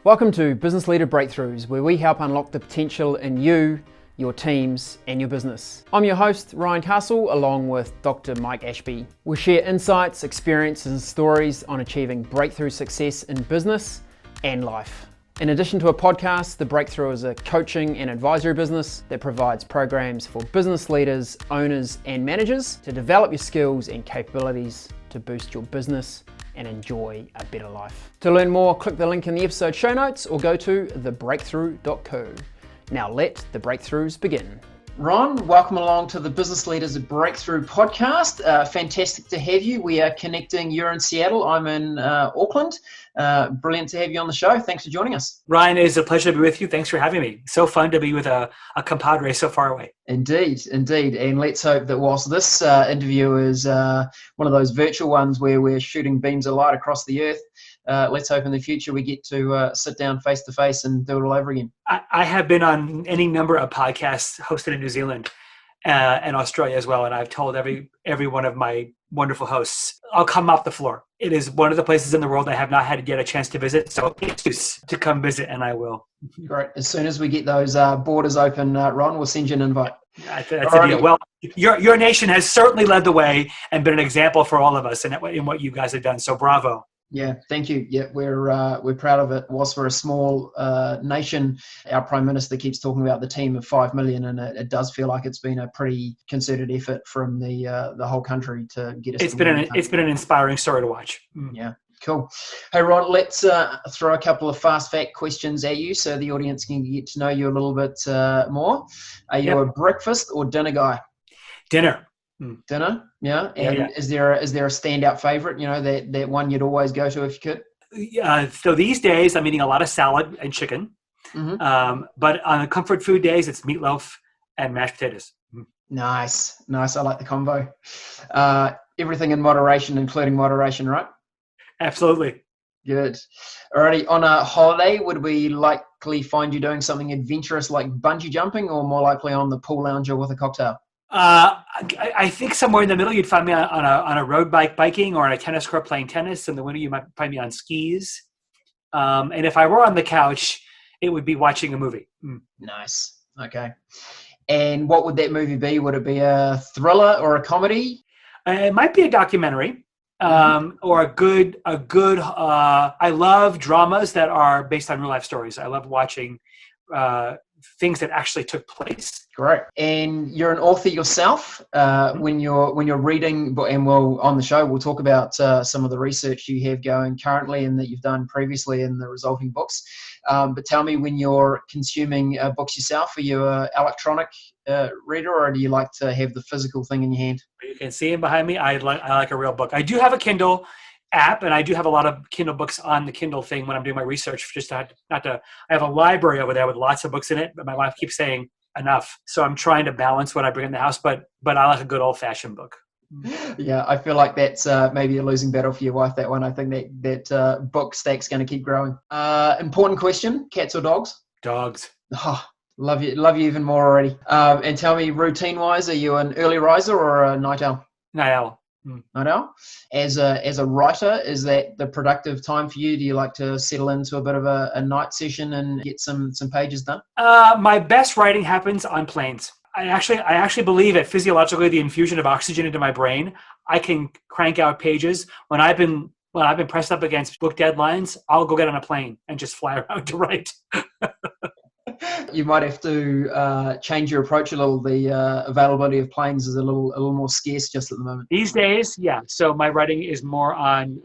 Welcome to Business Leader Breakthroughs, where we help unlock the potential in you, your teams, and your business. I'm your host, Ryan Carucci, along with Dr. Mike Ashby. We'll share insights, experiences, and stories on achieving breakthrough success in business and life. In addition to a podcast, The Breakthrough is a coaching and advisory business that provides programs for business leaders, owners, and managers to develop your skills and capabilities to boost your business and enjoy a better life. To learn more, click the link in the episode show notes or go to thebreakthrough.co. Now let the breakthroughs begin. Ron, welcome along to the Business Leaders Breakthrough podcast. Fantastic to have you. We are connecting. You're in Seattle. I'm in Auckland. Brilliant to have you on the show. Thanks for joining us. Ryan, it is a pleasure to be with you. Thanks for having me. So fun to be with a compadre so far away. Indeed. And let's hope that whilst this interview is one of those virtual ones where we're shooting beams of light across the earth, let's hope in the future we get to sit down face to face and do it all over again. I have been on any number of podcasts hosted in New Zealand and Australia as well, and I've told every one of my wonderful hosts, I'll come off the floor. It is one of the places in the world I have not had yet a chance to visit, so excuse to come visit, and I will. Great. As soon as we get those borders open, Ron, we'll send you an invite. That's a deal. Well, your nation has certainly led the way and been an example for all of us in what you guys have done, so bravo. Yeah, thank you. Yeah, we're proud of it. Whilst we're a small nation, our Prime Minister keeps talking about the team of 5 million, and it does feel like it's been a pretty concerted effort from the whole country to get us. It's been an inspiring story to watch. Yeah, cool. Hey Ron, let's throw a couple of fast fact questions at you so the audience can get to know you a little bit more. Are you a breakfast or dinner guy? Dinner. Dinner, yeah. And yeah. Is there a standout favorite? You know, that one you'd always go to if you could. So these days I'm eating a lot of salad and chicken. Mm-hmm. But on the comfort food days, it's meatloaf and mashed potatoes. Nice. I like the combo. Everything in moderation, including moderation, right? Absolutely. Good. Alrighty. On a holiday, would we likely find you doing something adventurous like bungee jumping, or more likely on the pool lounger with a cocktail? I think somewhere in the middle, you'd find me on a road biking or on a tennis court playing tennis. In the winter, you might find me on skis. And if I were on the couch, it would be watching a movie. Nice. Okay. And what would that movie be? Would it be a thriller or a comedy? It might be a documentary, or a good. I love dramas that are based on real life stories. I love watching things that actually took place. Great. And you're an author yourself. When you're reading, and on the show we'll talk about some of the research you have going currently and that you've done previously in the resulting books. But tell me, when you're consuming books yourself, are you an electronic reader, or do you like to have the physical thing in your hand? You can see him behind me. I like a real book. I do have a Kindle app, and I do have a lot of Kindle books on the Kindle thing when I'm doing my research. I have a library over there with lots of books in it, but my wife keeps saying enough. So I'm trying to balance what I bring in the house, but I like a good old fashioned book. Yeah, I feel like that's maybe a losing battle for your wife, that one. I think that book stack's going to keep growing. Important question: cats or dogs? Dogs. Oh, love you even more already. And tell me, routine wise, are you an early riser or a night owl? Night owl. Night owl. As a writer, is that the productive time for you? Do you like to settle into a bit of a night session and get some pages done? My best writing happens on planes. I actually believe that physiologically, the infusion of oxygen into my brain, I can crank out pages. When I've been pressed up against book deadlines, I'll go get on a plane and just fly around to write. You might have to change your approach a little. The availability of planes is a little more scarce just at the moment. These days, yeah. So my writing is more on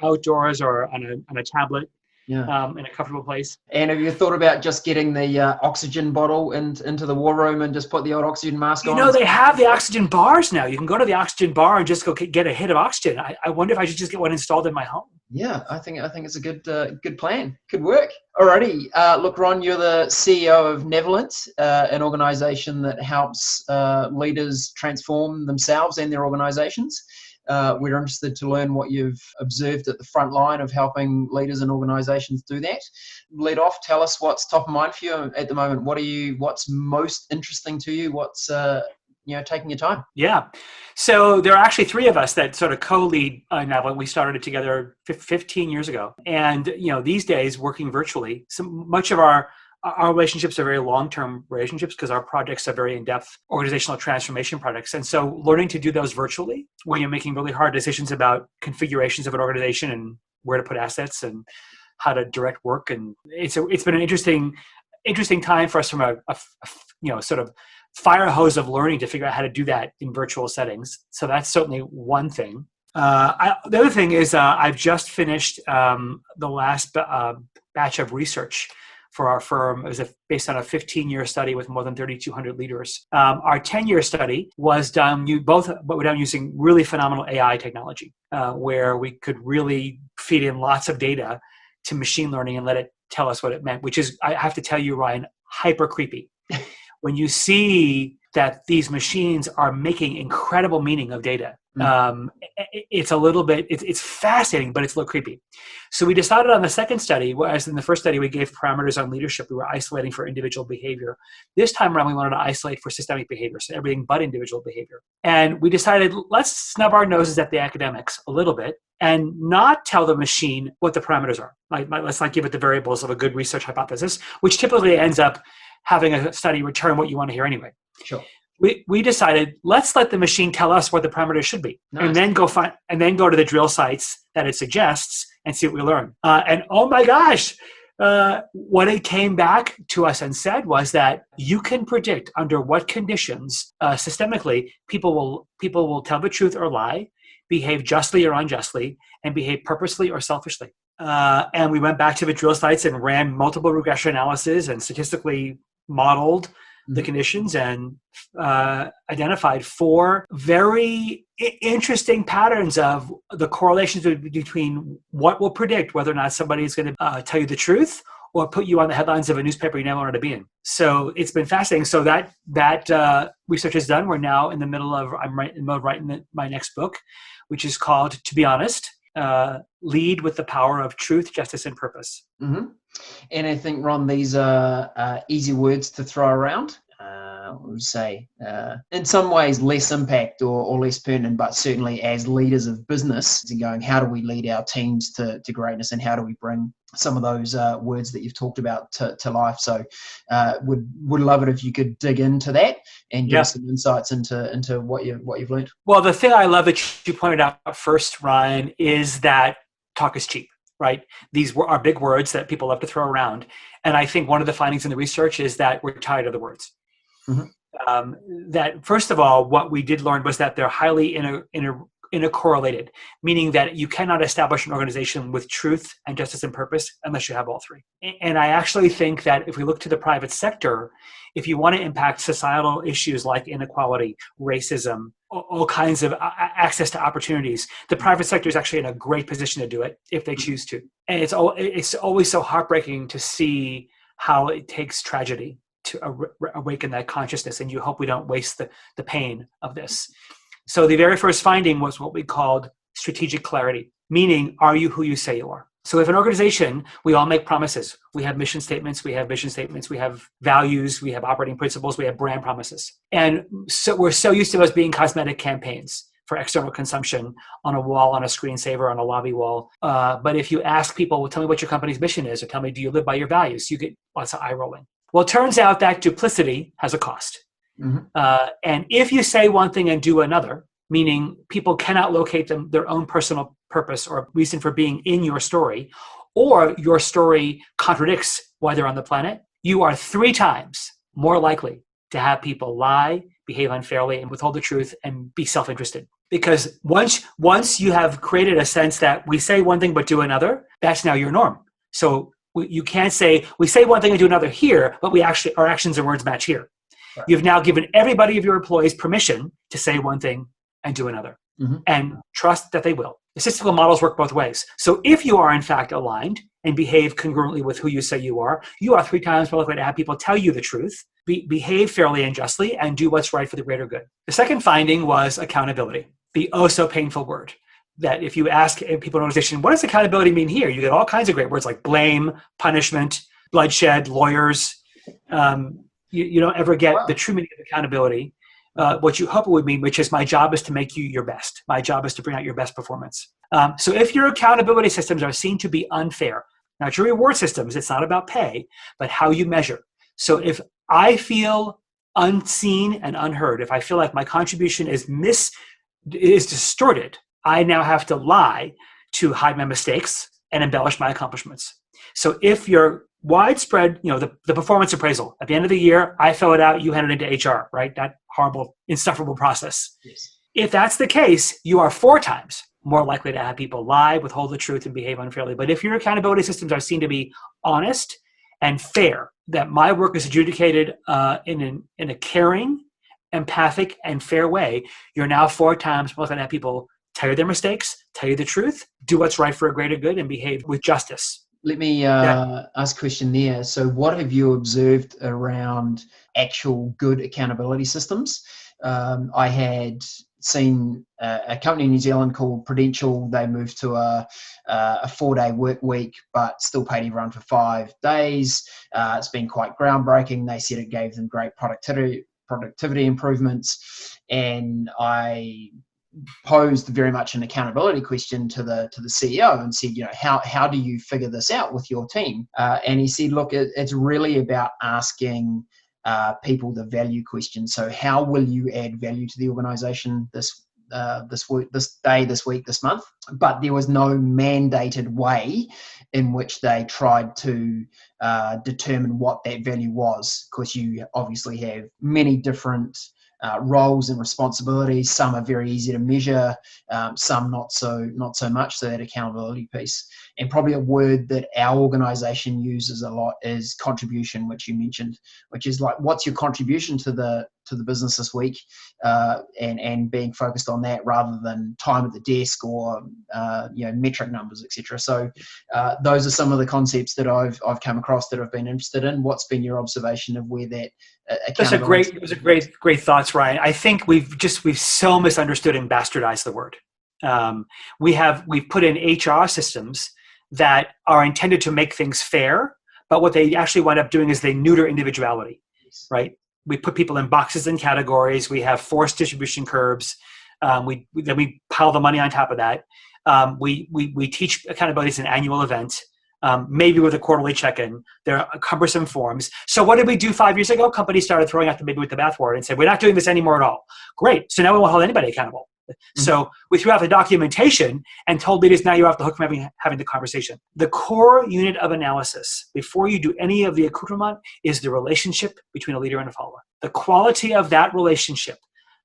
outdoors or on a tablet, in a comfortable place. And have you thought about just getting the oxygen bottle into the war room and just put the old oxygen mask on? You know, they have the oxygen bars now. You can go to the oxygen bar and just go get a hit of oxygen. I wonder if I should just get one installed in my home. Yeah, I think it's a good plan. Could work. Alrighty. Look, Ron, you're the CEO of Navalent, an organisation that helps leaders transform themselves and their organisations. We're interested to learn what you've observed at the front line of helping leaders and organisations do that. Lead off. Tell us what's top of mind for you at the moment. What's most interesting to you? What's taking your time. Yeah. So there are actually three of us that sort of co-lead Navalent. We started it together 15 years ago. And, these days working virtually, much of our relationships are very long-term relationships because our projects are very in-depth organizational transformation projects. And so learning to do those virtually when you're making really hard decisions about configurations of an organization and where to put assets and how to direct work. And it's been an interesting time for us from a sort of fire hose of learning to figure out how to do that in virtual settings. So that's certainly one thing. The other thing is I've just finished the last batch of research for our firm. It was based on a 15-year study with more than 3,200 leaders. Our 10-year study was done using really phenomenal AI technology, where we could really feed in lots of data to machine learning and let it tell us what it meant, which is, I have to tell you, Ryan, hyper creepy. When you see that these machines are making incredible meaning of data, it's a little bit, it's fascinating, but it's a little creepy. So we decided on the second study, whereas in the first study we gave parameters on leadership, we were isolating for individual behavior. This time around we wanted to isolate for systemic behavior, so everything but individual behavior. And we decided, let's snub our noses at the academics a little bit and not tell the machine what the parameters are. Let's not give it the variables of a good research hypothesis, which typically ends up having a study return what you want to hear anyway. Sure. We decided, let's let the machine tell us what the parameters should be. Nice. And then go to the drill sites that it suggests and see what we learn. And oh my gosh, what it came back to us and said was that you can predict under what conditions systemically people will tell the truth or lie, behave justly or unjustly, and behave purposely or selfishly. And we went back to the drill sites and ran multiple regression analysis and statistically modeled the conditions and identified 4 very interesting patterns of the correlations between what will predict whether or not somebody is going to tell you the truth or put you on the headlines of a newspaper you never wanted to be in. So it's been fascinating. So that research is done. We're now in the middle of writing my next book, which is called To Be Honest, Lead with the Power of Truth, Justice, and Purpose. Mm-hmm. And I think, Ron, these are easy words to throw around. I would say, in some ways, less impact or less pertinent, but certainly as leaders of business, and going, how do we lead our teams to greatness, and how do we bring some of those words that you've talked about to life? So would love it if you could dig into that and give some insights into what you've learned. Well, the thing I love that you pointed out first, Ryan, is that talk is cheap, right? These are big words that people love to throw around. And I think one of the findings in the research is that we're tired of the words. Mm-hmm. That first of all, what we did learn was that they're highly intercorrelated, meaning that you cannot establish an organization with truth and justice and purpose unless you have all three. And I actually think that if we look to the private sector, if you want to impact societal issues like inequality, racism, all kinds of access to opportunities, the private sector is actually in a great position to do it if they choose to. And it's always so heartbreaking to see how it takes tragedy to awaken that consciousness, and you hope we don't waste the pain of this. So the very first finding was what we called strategic clarity, meaning, are you who you say you are? So if an organization, we all make promises. We have mission statements, we have vision statements, we have values, we have operating principles, we have brand promises. And so we're so used to those being cosmetic campaigns for external consumption on a wall, on a screensaver, on a lobby wall. But if you ask people, well, tell me what your company's mission is, or tell me, do you live by your values? You get lots of eye rolling. Well, it turns out that duplicity has a cost. Mm-hmm. And if you say one thing and do another, meaning people cannot locate their own personal purpose or reason for being in your story, or your story contradicts why they're on the planet, you are 3 times more likely to have people lie, behave unfairly, and withhold the truth and be self-interested. Because once you have created a sense that we say one thing but do another, that's now your norm. So you can't say, we say one thing and do another here, but our actions and words match here. Right. You've now given everybody of your employees permission to say one thing and do another, and trust that they will. The statistical models work both ways. So if you are in fact aligned and behave congruently with who you say you are 3 times more likely to have people tell you the truth, behave fairly and justly, and do what's right for the greater good. The second finding was accountability, the oh so painful word. That if you ask people in an organization, what does accountability mean here? You get all kinds of great words like blame, punishment, bloodshed, lawyers. You don't ever get the true meaning of accountability. what you hope it would mean, which is my job is to make you your best. My job is to bring out your best performance. So if your accountability systems are seen to be unfair, not your reward systems, it's not about pay, but how you measure. So if I feel unseen and unheard, if I feel like my contribution is distorted, I now have to lie to hide my mistakes and embellish my accomplishments. So if your widespread, the performance appraisal, at the end of the year, I fill it out, you hand it into HR, right? That horrible, insufferable process. Yes. If that's the case, you are 4 times more likely to have people lie, withhold the truth, and behave unfairly. But if your accountability systems are seen to be honest and fair, that my work is adjudicated in a caring, empathic, and fair way, you're now 4 times more likely to have people tell you their mistakes, tell you the truth, do what's right for a greater good, and behave with justice. Let me ask a question there. So what have you observed around actual good accountability systems? I had seen a company in New Zealand called Prudential. They moved to a 4-day work week, but still paid everyone for 5 days. It's been quite groundbreaking. They said it gave them great productivity improvements. And I posed very much an accountability question to the CEO and said, how do you figure this out with your team? And he said, look, it's really about asking people the value question. So how will you add value to the organization this week, this month? But there was no mandated way in which they tried to determine what that value was, because you obviously have many different roles and responsibilities. Some are very easy to measure, some not so much. So that accountability piece, and probably a word that our organisation uses a lot is contribution, which you mentioned, which is like, what's your contribution to the business this week, and being focused on that rather than time at the desk or metric numbers, etc. So those are some of the concepts that I've come across that I've been interested in. What's been your observation of where that those are great thoughts, Ryan. I think we've so misunderstood and bastardized the word. We've put in HR systems that are intended to make things fair, but what they actually wind up doing is they neuter individuality, right? We put people in boxes and categories. We have forced distribution curves. Then we pile the money on top of that. We teach accountability as an annual event, maybe with a quarterly check-in. There are cumbersome forms. So what did we do 5 years ago? Companies started throwing out the baby with the bathwater and said, we're not doing this anymore at all. Great. So now we won't hold anybody accountable. Mm-hmm. So we threw out the documentation and told leaders, now you're off the hook from having the conversation. The core unit of analysis before you do any of the accoutrement is the relationship between a leader and a follower. The quality of that relationship,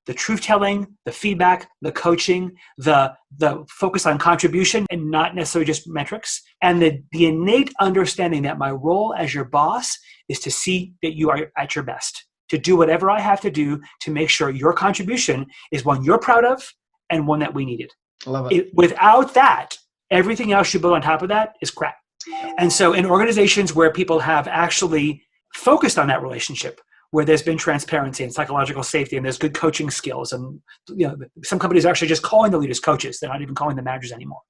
the truth-telling, the feedback, the coaching, the focus on contribution and not necessarily just metrics, and the innate understanding that my role as your boss is to see that you are at your best, to do whatever I have to do to make sure your contribution is one you're proud of and one that we needed. Love it. Without that, everything else you build on top of that is crap. And so in organizations where people have actually focused on that relationship, where there's been transparency and psychological safety and there's good coaching skills, and some companies are actually just calling the leaders coaches, they're not even calling them managers anymore,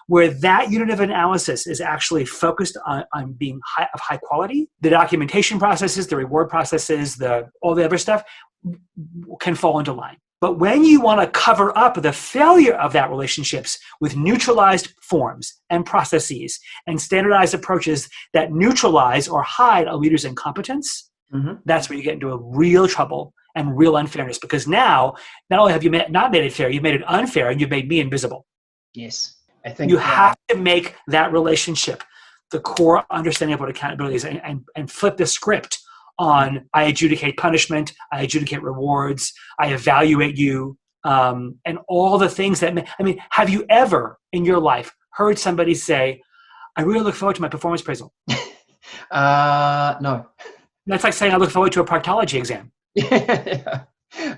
where that unit of analysis is actually focused on being of high quality, the documentation processes, the reward processes, all the other stuff can fall into line. But when you want to cover up the failure of that relationships with neutralized forms and processes and standardized approaches that neutralize or hide a leader's incompetence, mm-hmm. That's where you get into a real trouble and real unfairness, because now not only have you not made it fair, you've made it unfair and you've made me invisible. Yes. I think you have to make that relationship the core understanding of what accountability is, and flip the script on I adjudicate punishment, I adjudicate rewards, I evaluate you, and all the things have you ever in your life heard somebody say, I really look forward to my performance appraisal? No. That's like saying I look forward to a proctology exam. I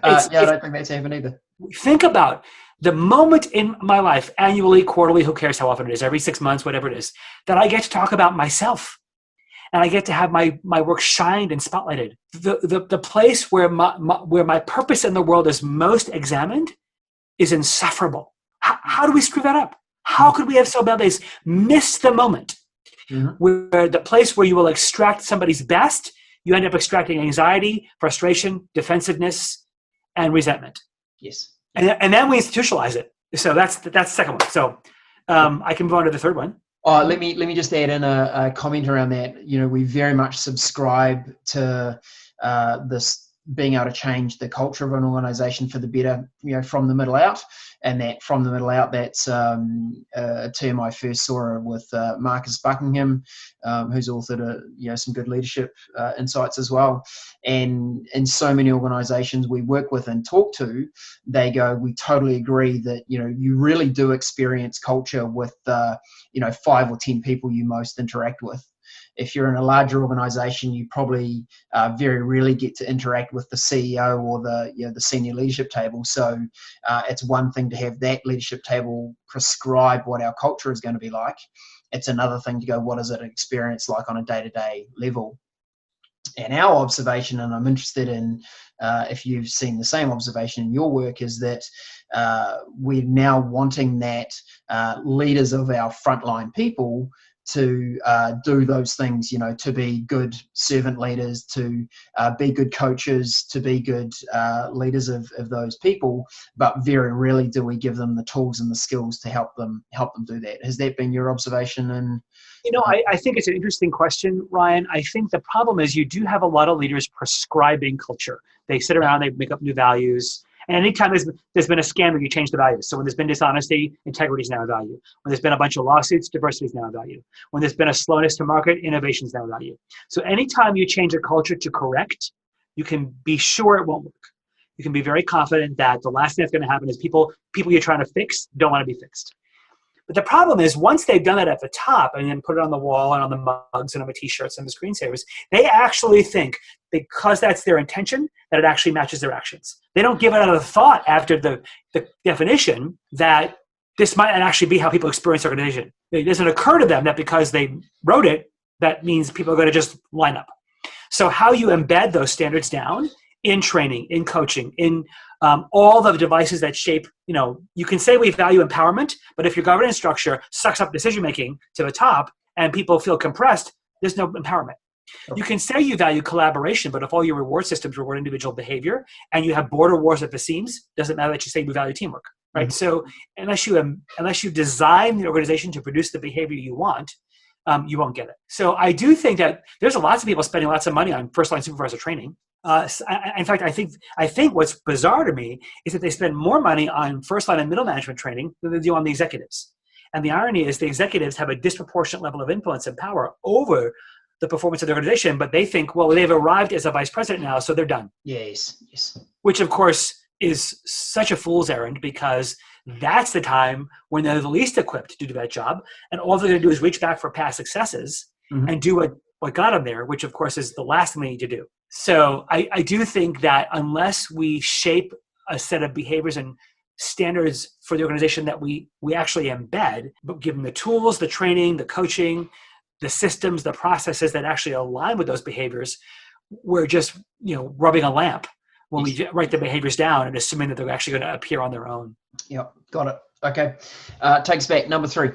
don't think that's happened either. Think about the moment in my life, annually, quarterly, who cares how often it is, every 6 months, whatever it is, that I get to talk about myself. And I get to have my work shined and spotlighted. The place where my purpose in the world is most examined is insufferable. How do we screw that up? How could we have so badly missed the moment, mm-hmm. where the place where you will extract somebody's best, you end up extracting anxiety, frustration, defensiveness, and resentment. Yes. And then we institutionalize it. So that's the second one. So I can move on to the third one. Let me just add in a comment around that. We very much subscribe to this being able to change the culture of an organization for the better, from the middle out. And that from the middle out, that's a term I first saw with Marcus Buckingham, who's authored some good leadership insights as well. And in so many organizations we work with and talk to, they go, we totally agree that, you really do experience culture with, 5 or 10 people you most interact with. If you're in a larger organization, you probably very rarely get to interact with the CEO or the senior leadership table. So it's one thing to have that leadership table prescribe what our culture is going to be like. It's another thing to go, what is it experience like on a day-to-day level? And our observation, and I'm interested in if you've seen the same observation in your work, is that we're now wanting that leaders of our frontline people to do those things, to be good servant leaders, to be good coaches, to be good leaders of those people. But very rarely do we give them the tools and the skills to help them do that. Has that been your observation? And I think it's an interesting question, Ryan. I think the problem is you do have a lot of leaders prescribing culture. They sit around, they make up new values. And anytime there's been a scandal, you change the values. So when there's been dishonesty, integrity is now a value. When there's been a bunch of lawsuits, diversity is now a value. When there's been a slowness to market, innovation is now a value. So anytime you change a culture to correct, you can be sure it won't work. You can be very confident that the last thing that's going to happen is people you're trying to fix don't want to be fixed. But the problem is once they've done that at the top and then put it on the wall and on the mugs and on the t-shirts and the screensavers, they actually think because that's their intention that it actually matches their actions. They don't give it another thought after the definition that this might actually be how people experience the organization. It doesn't occur to them that because they wrote it, that means people are going to just line up. So how you embed those standards down in training, in coaching, in all the devices that shape, you can say we value empowerment, but if your governance structure sucks up decision-making to the top and people feel compressed, there's no empowerment. You can say you value collaboration, but if all your reward systems reward individual behavior and you have border wars at the seams, doesn't matter that you say we value teamwork, right? Mm-hmm. So unless you design the organization to produce the behavior you want, you won't get it. So I do think that there's lots of people spending lots of money on first-line supervisor training. In fact, I think what's bizarre to me is that they spend more money on first-line and middle management training than they do on the executives. And the irony is the executives have a disproportionate level of influence and power over the performance of the organization, but they think, well, they've arrived as a vice president now, so they're done. Yes. Which, of course, is such a fool's errand because that's the time when they're the least equipped to do that job, and all they're going to do is reach back for past successes and do what got them there, which, of course, is the last thing they need to do. So I do think that unless we shape a set of behaviors and standards for the organization that we actually embed, but give them the tools, the training, the coaching, the systems, the processes that actually align with those behaviors, we're just rubbing a lamp when we write the behaviors down and assuming that they're actually going to appear on their own. Yep, got it. Okay, take us back. Number 3.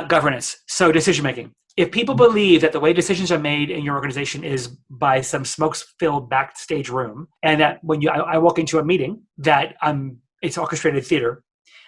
Governance. So decision-making. If people believe that the way decisions are made in your organization is by some smoke-filled backstage room, and that when I walk into a meeting that it's orchestrated theater,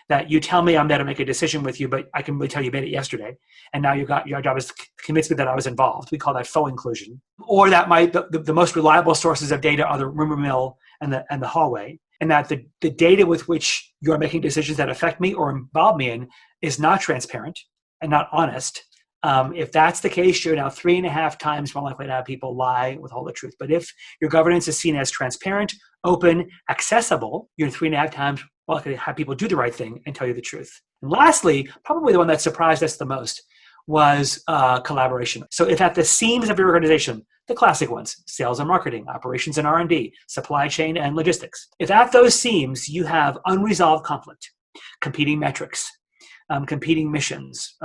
that you tell me I'm there to make a decision with you, but I can really tell you made it yesterday, and now your job is to convince me that I was involved. We call that faux inclusion. Or that the most reliable sources of data are the rumor mill and the hallway, and that the data with which you're making decisions that affect me or involve me in is not transparent and not honest. If that's the case, you're now 3.5 times more likely to have people lie, withhold the truth. But if your governance is seen as transparent, open, accessible, you're 3.5 times more likely to have people do the right thing and tell you the truth. And lastly, probably the one that surprised us the most was collaboration. So if at the seams of your organization, the classic ones, sales and marketing, operations and R&D, supply chain and logistics, if at those seams you have unresolved conflict, competing metrics, competing missions,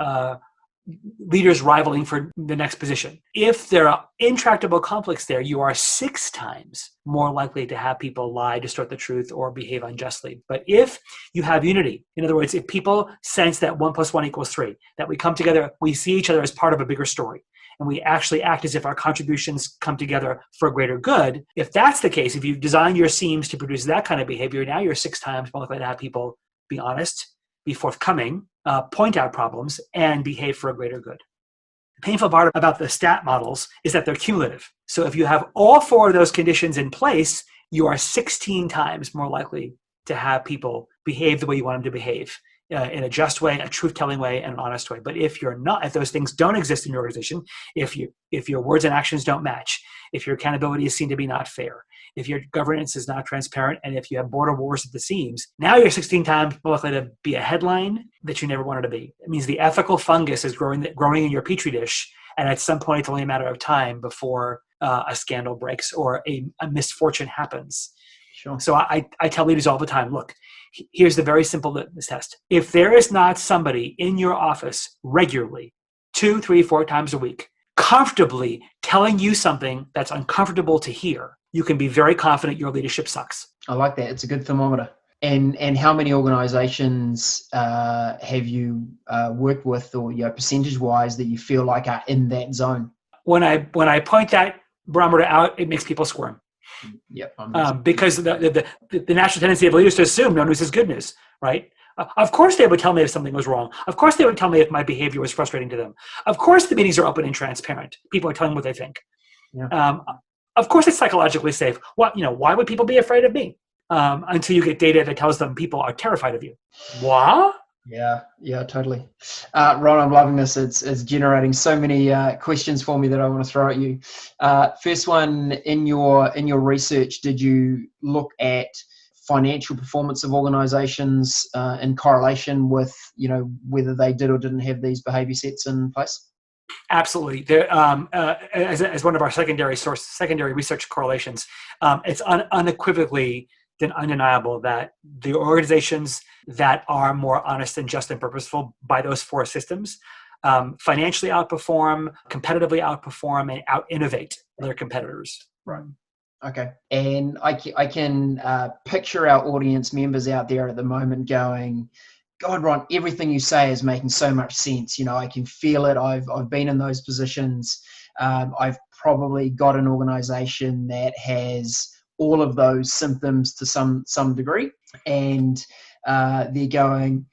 leaders rivaling for the next position. If there are intractable conflicts there, you are 6 times more likely to have people lie, distort the truth, or behave unjustly. But if you have unity, in other words, if people sense that 1 + 1 = 3, that we come together, we see each other as part of a bigger story, and we actually act as if our contributions come together for a greater good, if that's the case, if you design your seams to produce that kind of behavior, now you're 6 times more likely to have people be honest, be forthcoming, point out problems, and behave for a greater good. The painful part about the stat models is that they're cumulative. So if you have all 4 of those conditions in place, you are 16 times more likely to have people behave the way you want them to behave, in a just way, a truth-telling way, and an honest way. But if those things don't exist in your organization, if your words and actions don't match, if your accountability is seen to be not fair, if your governance is not transparent, and if you have border wars at the seams, now you're 16 times more likely to be a headline that you never wanted to be. It means the ethical fungus is growing in your petri dish, and at some point it's only a matter of time before a scandal breaks or a misfortune happens. Sure. So I tell leaders all the time, look, here's the very simple litmus test. If there is not somebody in your office regularly, 2, 3, 4 times a week, comfortably telling you something that's uncomfortable to hear, you can be very confident your leadership sucks. I like that. It's a good thermometer. And how many organizations have you worked with, or percentage-wise, that you feel like are in that zone? When I point that barometer out, it makes people squirm. Yep. Because the natural tendency of leaders to assume no news is good news, right? Of course they would tell me if something was wrong. Of course they would tell me if my behavior was frustrating to them. Of course the meetings are open and transparent. People are telling what they think. Yeah. Of course it's psychologically safe. Why would people be afraid of me? Until you get data that tells them people are terrified of you. What? Yeah, totally. Ron, I'm loving this. It's generating so many questions for me that I want to throw at you. First one, in your research, did you look at financial performance of organizations in correlation with, whether they did or didn't have these behavior sets in place? Absolutely. There, as one of our secondary research correlations, it's unequivocally undeniable that the organizations that are more honest and just and purposeful by those 4 systems financially outperform, competitively outperform, and out-innovate their competitors. Right. Okay. And I can picture our audience members out there at the moment going, God, Ron, everything you say is making so much sense. I can feel it. I've been in those positions. I've probably got an organization that has all of those symptoms to some degree, and they're going,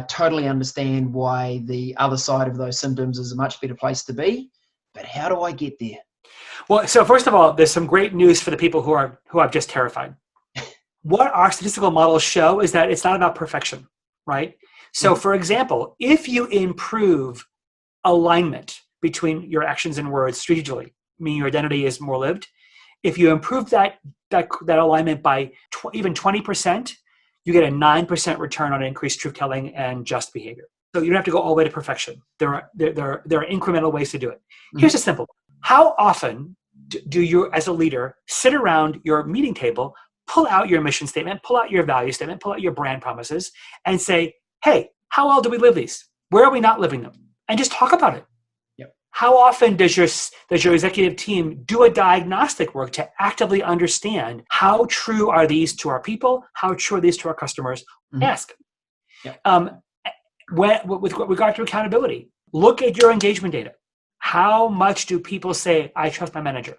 totally understand why the other side of those symptoms is a much better place to be, but how do I get there? Well, so first of all, there's some great news for the people who are just terrified. What our statistical models show is that it's not about perfection, right? So for example, if you improve alignment between your actions and words strategically, meaning your identity is more lived, if you improve that alignment by even 20%, you get a 9% return on increased truth-telling and just behavior. So you don't have to go all the way to perfection. There are incremental ways to do it. Here's a simple one. How often do you, as a leader, sit around your meeting table, pull out your mission statement, pull out your value statement, pull out your brand promises, and say, hey, how well do we live these? Where are we not living them? And just talk about it. How often does your executive team do a diagnostic work to actively understand how true are these to our people? How true are these to our customers? Ask. With regard to accountability, look at your engagement data. How much do people say, I trust my manager?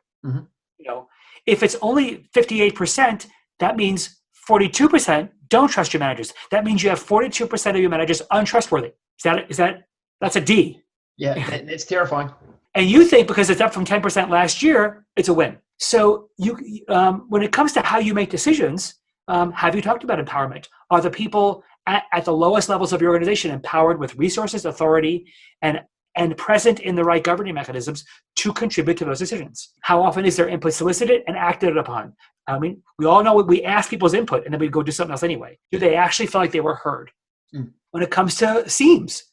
If it's only 58%, that means 42% don't trust your managers. That means you have 42% of your managers untrustworthy. That's a D. Yeah, it's terrifying. And you think because it's up from 10% last year, it's a win. So when it comes to how you make decisions, have you talked about empowerment? Are the people at the lowest levels of your organization empowered with resources, authority, and present in the right governing mechanisms to contribute to those decisions? How often is their input solicited and acted upon? I mean, we all know we ask people's input and then we go do something else anyway. Do they actually feel like they were heard? When it comes to seams,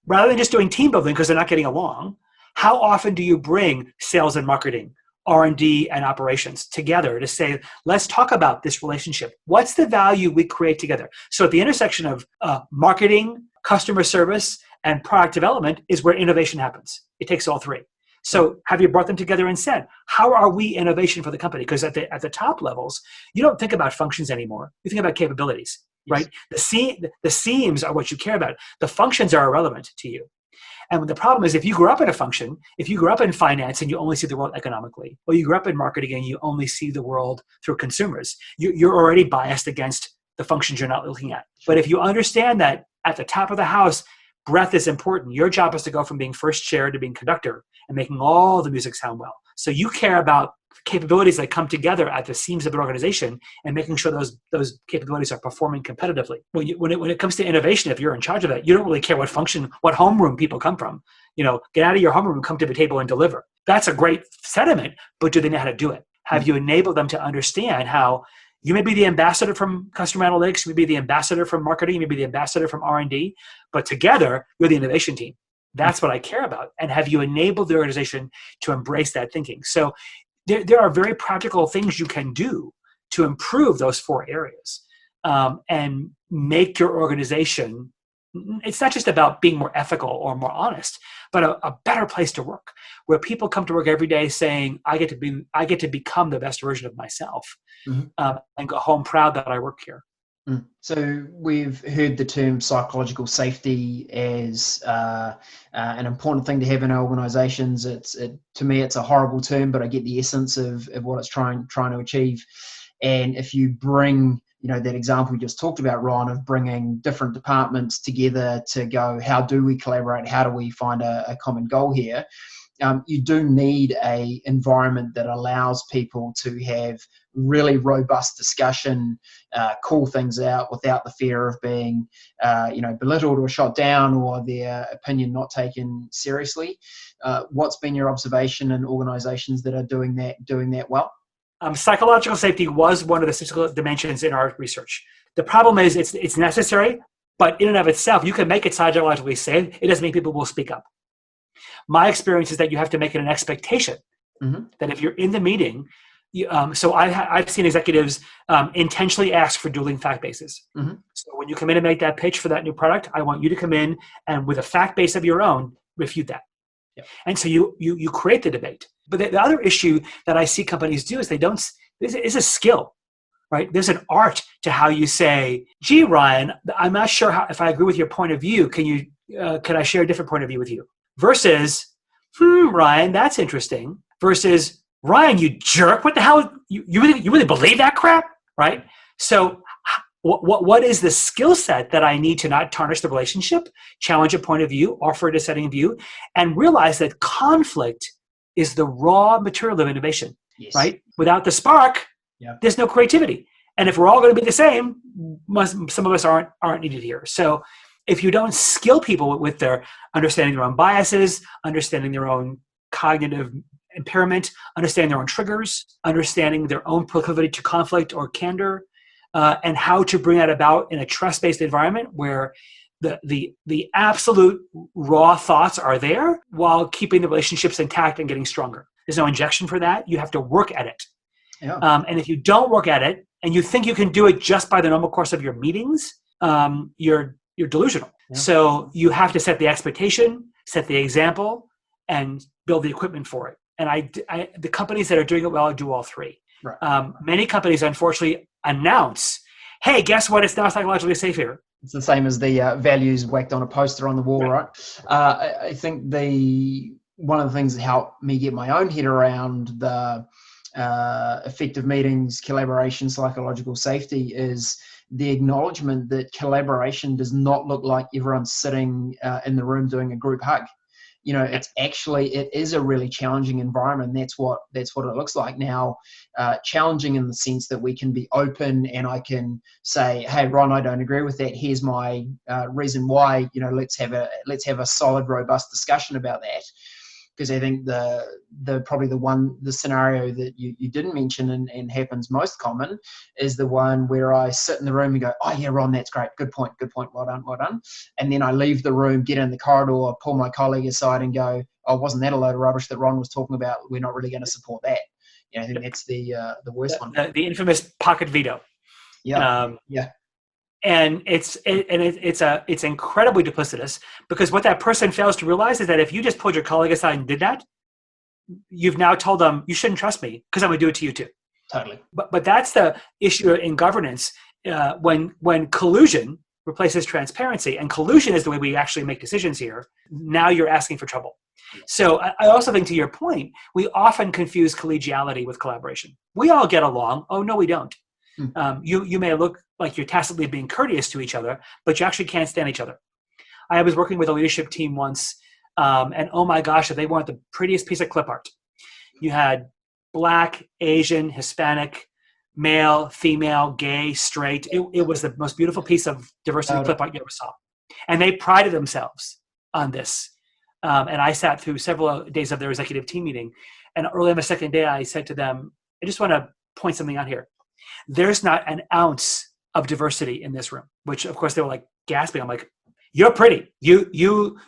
rather than just doing team building because they're not getting along, how often do you bring sales and marketing, R&D and operations together to say, let's talk about this relationship. What's the value we create together? So at the intersection of marketing, customer service, and product development is where innovation happens. It takes all 3. So have you brought them together and said, how are we innovation for the company? Because at the top levels, you don't think about functions anymore. You think about capabilities. Right? The seams are what you care about. The functions are irrelevant to you. And the problem is, if you grew up in a function, if you grew up in finance and you only see the world economically, or you grew up in marketing and you only see the world through consumers, you're already biased against the functions you're not looking at. But if you understand that at the top of the house, breadth is important. Your job is to go from being first chair to being conductor and making all the music sound well. So you care about capabilities that come together at the seams of an organization and making sure those capabilities are performing competitively. When it comes to innovation, if you're in charge of that, you don't really care what function, what homeroom people come from. Get out of your homeroom, come to the table and deliver. That's a great sentiment, but do they know how to do it? Have you enabled them to understand how you may be the ambassador from customer analytics, you may be the ambassador from marketing, you may be the ambassador from R&D, but together you're the innovation team. That's what I care about. And have you enabled the organization to embrace that thinking? So there are very practical things you can do to improve those 4 areas and make your organization. It's not just about being more ethical or more honest, but a better place to work, where people come to work every day saying, I get to become the best version of myself, and go home proud that I work here. So we've heard the term psychological safety as an important thing to have in our organisations. To me, it's a horrible term, but I get the essence of what it's trying to achieve. And if you bring, that example we just talked about, Ron, of bringing different departments together to go, how do we collaborate? How do we find a common goal here? You do need an environment that allows people to have really robust discussion, call things out without the fear of being, belittled or shot down or their opinion not taken seriously. What's been your observation in organisations that are doing that well? Psychological safety was one of the statistical dimensions in our research. The problem is it's necessary, but in and of itself, you can make it psychologically safe. It doesn't mean people will speak up. My experience is that you have to make it an expectation that if you're in the meeting, so I've seen executives intentionally ask for dueling fact bases. So when you come in and make that pitch for that new product, I want you to come in and with a fact base of your own, refute that. Yep. And so you create the debate. But the other issue that I see companies do is it's a skill, right? There's an art to how you say, gee, Ryan, I'm not sure if I agree with your point of view. Can I share a different point of view with you? Versus, Ryan, that's interesting. Versus, Ryan, you jerk, what the hell? You really believe that crap, right? So what is the skill set that I need to not tarnish the relationship, challenge a point of view, offer a dissenting view, and realize that conflict is the raw material of innovation, right? Without the spark, there's no creativity. And if we're all going to be the same, some of us aren't needed here. So if you don't skill people with their understanding their own biases, understanding their own cognitive impairment, understanding their own triggers, understanding their own proclivity to conflict or candor, and how to bring that about in a trust-based environment where the absolute raw thoughts are there while keeping the relationships intact and getting stronger. There's no injection for that. You have to work at it. Yeah. And if you don't work at it and you think you can do it just by the normal course of your meetings, you're delusional. Yeah. So you have to set the expectation, set the example, and build the equipment for it. And the companies that are doing it well do all 3. Right. Many companies, unfortunately, announce, hey, guess what? It's now psychologically safe here. It's the same as the values whacked on a poster on the wall, right? I think one of the things that helped me get my own head around the effective meetings, collaboration, psychological safety is the acknowledgement that collaboration does not look like everyone's sitting in the room doing a group hug. It is a really challenging environment. That's what it looks like now. Challenging in the sense that we can be open and I can say, hey, Ron, I don't agree with that. Here's my reason why. Let's have a solid, robust discussion about that. Because I think the scenario that you didn't mention and happens most common is the one where I sit in the room and go, oh yeah, Ron, that's great. Good point. Well done. And then I leave the room, get in the corridor, pull my colleague aside and go, oh, wasn't that a load of rubbish that Ron was talking about? We're not really going to support that. I think that's the worst one. The infamous pocket veto. Yeah. And it's incredibly duplicitous because what that person fails to realize is that if you just pulled your colleague aside and did that, you've now told them you shouldn't trust me because I'm going to do it to you too. Totally. But that's the issue in governance when collusion replaces transparency, and collusion is the way we actually make decisions here, now you're asking for trouble. So I also think, to your point, we often confuse collegiality with collaboration. We all get along. Oh, no, we don't. You may look like you're tacitly being courteous to each other, but you actually can't stand each other. I was working with a leadership team once, and oh my gosh, they weren't the prettiest piece of clip art. You had Black, Asian, Hispanic, male, female, gay, straight. It was the most beautiful piece of diversity clip art you ever saw. And they prided themselves on this. And I sat through several days of their executive team meeting. And early on the second day, I said to them, I just want to point something out here. There's not an ounce of diversity in this room, which of course they were like gasping. I'm like, you're pretty. You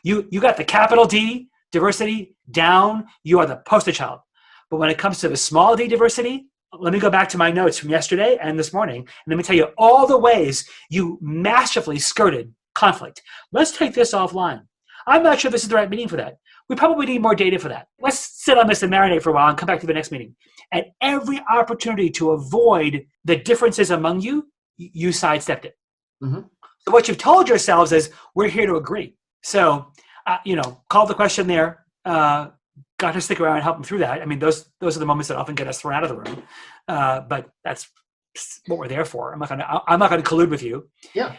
got the capital D diversity down. You are the poster child. But when it comes to the small d diversity, let me go back to my notes from yesterday and this morning, and let me tell you all the ways you masterfully skirted conflict. Let's take this offline. I'm not sure this is the right meeting for that. We probably need more data for that. Let's sit on this and marinate for a while and come back to the next meeting. At every opportunity to avoid the differences among you, you sidestepped it. Mm-hmm. So what you've told yourselves is, we're here to agree. So, call the question there. Got to stick around and help them through that. I mean, those are the moments that often get us thrown out of the room. But that's what we're there for. I'm not going to collude with you. Yeah.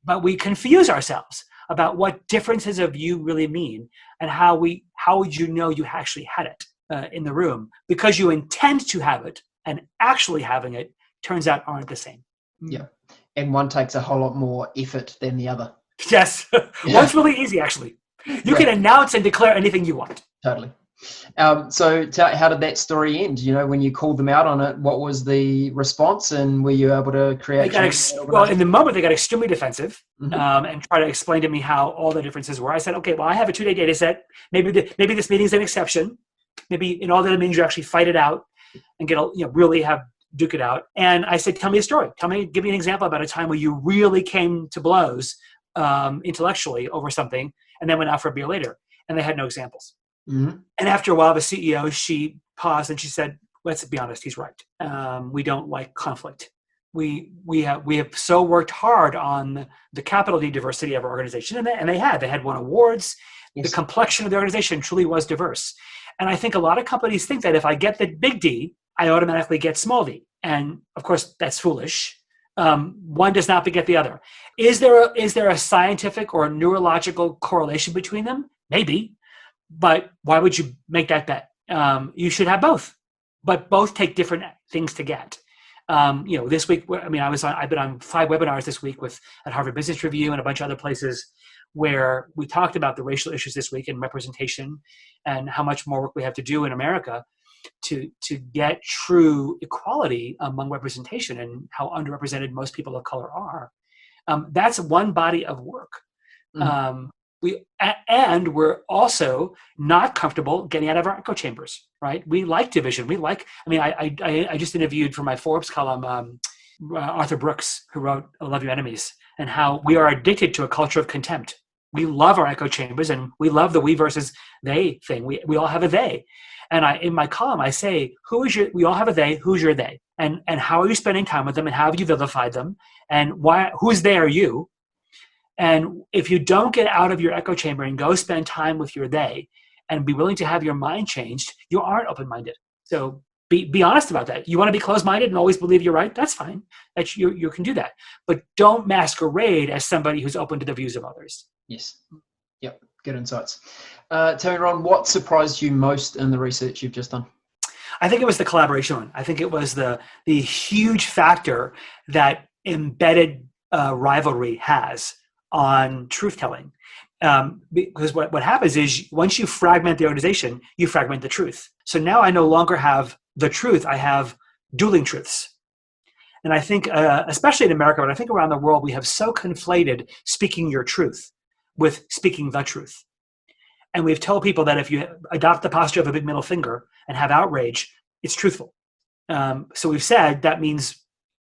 But we confuse ourselves about what differences of you really mean, and how would you know you actually had it in the room, because you intend to have it and actually having it turns out aren't the same. Yeah. And one takes a whole lot more effort than the other. Yes. One's really easy, actually. You can announce and declare anything you want. Totally. So how did that story end? When you called them out on it, what was the response, and were you able to create? In the moment, they got extremely defensive, and tried to explain to me how all the differences were. I said, okay, well, I have a 2-day data set. Maybe this meeting is an exception. Maybe in all that it means you actually fight it out and really duke it out. And I said, tell me a story. Give me an example about a time where you really came to blows intellectually over something, and then went out for a beer later. And they had no examples. Mm-hmm. And after a while, the CEO, she paused and she said, let's be honest, he's right. We don't like conflict. We have so worked hard on the capital D diversity of our organization, and they had won awards. Yes. The complexion of the organization truly was diverse. And I think a lot of companies think that if I get the big D, I automatically get small d. And of course, that's foolish. One does not beget the other. Is there a scientific or neurological correlation between them? Maybe. But why would you make that bet? You should have both, but both take different things to get. This week, I've been on 5 webinars this week at Harvard Business Review and a bunch of other places where we talked about the racial issues this week and representation, and how much more work we have to do in America to get true equality among representation, and how underrepresented most people of color are. That's one body of work. Mm-hmm. We're also not comfortable getting out of our echo chambers, right? We like division. I just interviewed for my Forbes column Arthur Brooks, who wrote I Love Your Enemies, and how we are addicted to a culture of contempt. We love our echo chambers, and we love the we versus they thing. We all have a they. And in my column, I say, we all have a they, who's your they? And how are you spending time with them, and how have you vilified them? And whose they are you? And if you don't get out of your echo chamber and go spend time with your they, and be willing to have your mind changed, you aren't open-minded. So be honest about that. You want to be closed-minded and always believe you're right? That's fine. You can do that. But don't masquerade as somebody who's open to the views of others. Yes. Yep. Good insights. Tell me, Ron, what surprised you most in the research you've just done? I think it was the collaboration one. I think it was the huge factor that embedded rivalry has on truth-telling. Because what happens is, once you fragment the organization, you fragment the truth. So now I no longer have the truth, I have dueling truths. And I think, especially in America, but I think around the world, we have so conflated speaking your truth with speaking the truth. And we've told people that if you adopt the posture of a big middle finger and have outrage, it's truthful. So we've said that means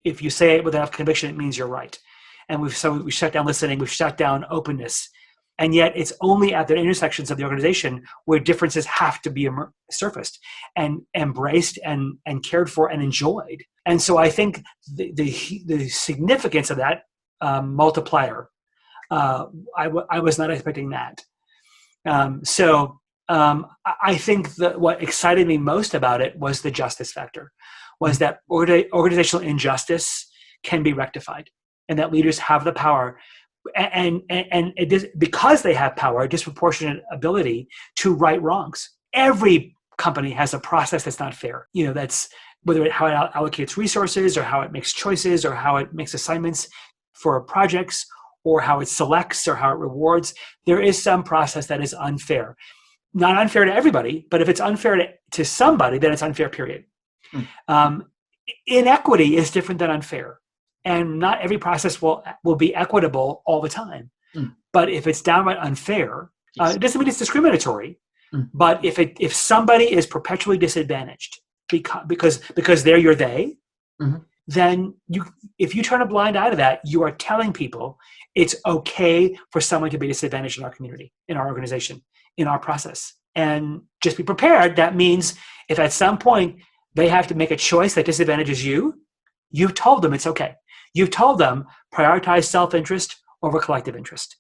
if you say it without conviction, it means you're right. And we shut down listening, we've shut down openness. And yet it's only at the intersections of the organization where differences have to be surfaced and embraced and cared for and enjoyed. And so I think the significance of that multiplier. I was not expecting that. I think that what excited me most about it was the justice factor, was that organizational injustice can be rectified, and that leaders have the power, and it is, because they have power, a disproportionate ability to right wrongs. Every company has a process that's not fair. That's whether how it allocates resources, or how it makes choices, or how it makes assignments for projects, or how it selects, or how it rewards. There is some process that is unfair. Not unfair to everybody, but if it's unfair to somebody, then it's unfair, period. Inequity is different than unfair. And not every process will be equitable all the time. But if it's downright unfair, it doesn't mean it's discriminatory. But if somebody is perpetually disadvantaged because they're your they, then if you turn a blind eye to that, you are telling people it's okay for someone to be disadvantaged in our community, in our organization, in our process. And just be prepared. That means if at some point they have to make a choice that disadvantages you, you've told them it's okay. You've told them prioritize self-interest over collective interest.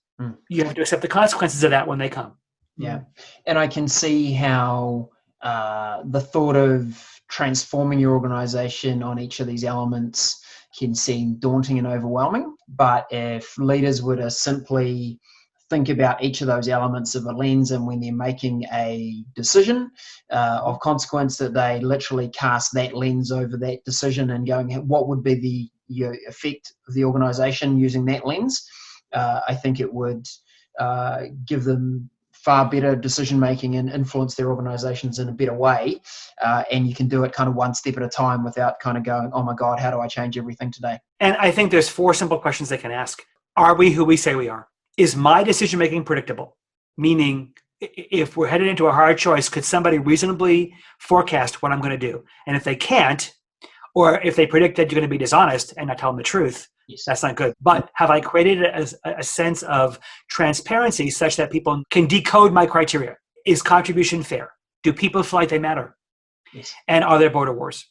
You have to accept the consequences of that when they come. Yeah. And I can see how the thought of transforming your organization on each of these elements can seem daunting and overwhelming. But if leaders were to simply think about each of those elements of a lens, and when they're making a decision of consequence, that they literally cast that lens over that decision and going, what would be the effect of the organization using that lens? I think it would give them far better decision making and influence their organizations in a better way. And you can do it kind of one step at a time without kind of going, oh my God, how do I change everything today? And I think there's 4 simple questions they can ask. Are we who we say we are? Is my decision making predictable? Meaning, if we're headed into a hard choice, could somebody reasonably forecast what I'm going to do? And if they can't, or if they predict that you're going to be dishonest and not tell them the truth, that's not good. But have I created a sense of transparency such that people can decode my criteria? Is contribution fair? Do people feel like they matter? Yes. And are there border wars?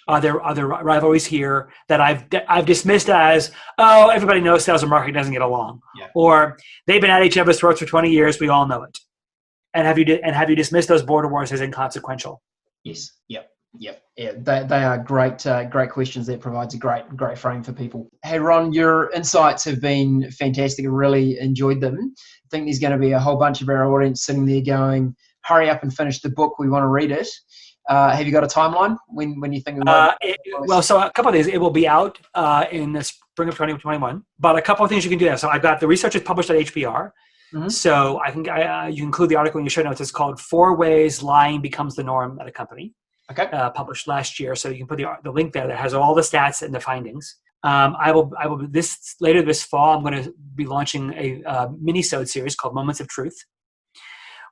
Are there rivalries here that I've dismissed as, oh, everybody knows sales and marketing doesn't get along, or they've been at each other's throats for 20 years, we all know it. And have you dismissed those border wars as inconsequential? Yes. Yep. Yeah, they are great questions. That provides a great frame for people. Hey, Ron, your insights have been fantastic. I really enjoyed them. I think there's going to be a whole bunch of our audience sitting there going, hurry up and finish the book. We want to read it. Have you got a timeline when you think? So a couple of things. It will be out in the spring of 2021. But a couple of things you can do there. So I've got the research is published at HBR. So I think you include the article in your show notes. It's called 4 Ways Lying Becomes the Norm at a Company. Okay. Published last year. So you can put the link there that has all the stats and the findings. I will later this fall, I'm going to be launching a mini-sode series called Moments of Truth,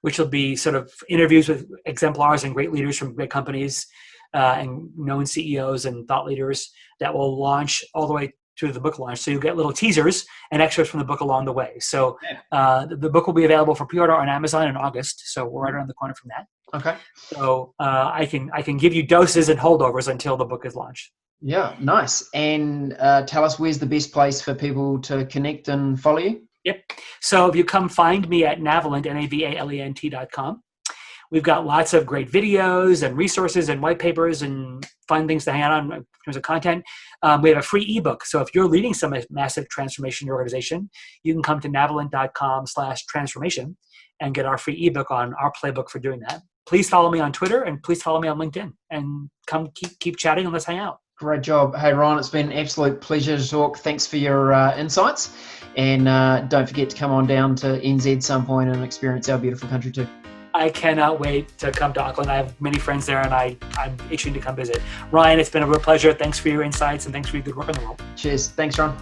which will be sort of interviews with exemplars and great leaders from great companies and known CEOs and thought leaders that will launch all the way to the book launch. So you'll get little teasers and excerpts from the book along the way. So the book will be available for pre-order on Amazon in August. So we're right around the corner from that. Okay. So I can give you doses and holdovers until the book is launched. Yeah, nice. And tell us, where's the best place for people to connect and follow you? Yep. So if you come find me at Navalent, Navalent.com, we've got lots of great videos and resources and white papers and fun things to hang out on in terms of content. We have a free ebook. So if you're leading some massive transformation in your organization, you can come to navalent.com/transformation and get our free ebook on our playbook for doing that. Please follow me on Twitter and please follow me on LinkedIn, and come keep chatting and let's hang out. Great job. Hey, Ron, it's been an absolute pleasure to talk. Thanks for your insights. And don't forget to come on down to NZ some point and experience our beautiful country too. I cannot wait to come to Auckland. I have many friends there and I'm itching to come visit. Ryan, it's been a real pleasure. Thanks for your insights and thanks for your good work on the world. Cheers. Thanks, Ron.